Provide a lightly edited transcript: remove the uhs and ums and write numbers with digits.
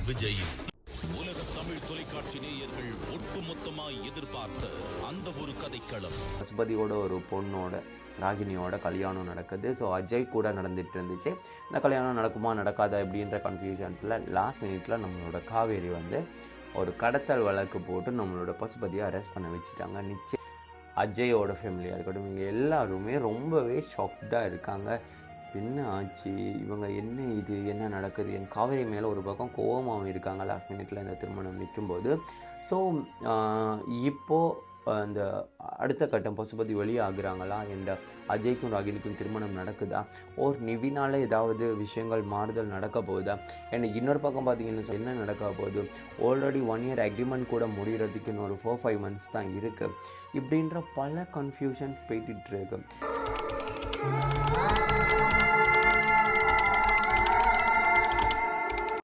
விஜயும். உலக தமிழ் தொலைக்காட்சி நேயர்கள் ஒட்டுமொத்தமாய் எதிர்பார்த்த அந்த ஒரு கதைக்களம். பசுபதியோட ஒரு பொண்ணோட ராகினியோட கல்யாணம் நடக்குது. ஸோ அஜய் கூட நடந்துட்டு இருந்துச்சு. இந்த கல்யாணம் நடக்குமா நடக்காதா அப்படின்ற கன்ஃபியூஷன்ஸில் லாஸ்ட் மினிட்ல நம்மளோட காவேரி வந்து ஒரு கடத்தல் வழக்கு போட்டு நம்மளோட பசுபதியை அரெஸ்ட் பண்ண வச்சுட்டாங்க. நிச்சயம் அஜயோட ஃபேமிலியாக இருக்கட்டும், இவங்க எல்லாருமே ரொம்பவே ஷாக்டாக இருக்காங்க. என்ன ஆச்சு, இவங்க என்ன நடக்குது, என் காவேரி மேலே ஒரு பக்கம் கோவமாகவும் இருக்காங்க லாஸ்ட் மினிட்ல இந்த திருமணம் நிற்கும்போது. ஸோ இப்போது அந்த அடுத்த கட்டம் பசுபதி வெளியாகிறாங்களா, என்ற அஜய்க்கும் ராகினிக்கும் திருமணம் நடக்குதா, ஓர் நிவினால் ஏதாவது விஷயங்கள் மாறுதல் நடக்க போகுதா, எனக்கு இன்னொரு பக்கம் பார்த்தீங்கன்னா என்ன நடக்க போகுது, ஆல்ரெடி 1 year அக்ரிமெண்ட் கூட முடிகிறதுக்கு இன்னொரு 4-5 months தான் இருக்குது. இப்படின்ற பல கன்ஃபியூஷன்ஸ் போயிட்டுருக்கு.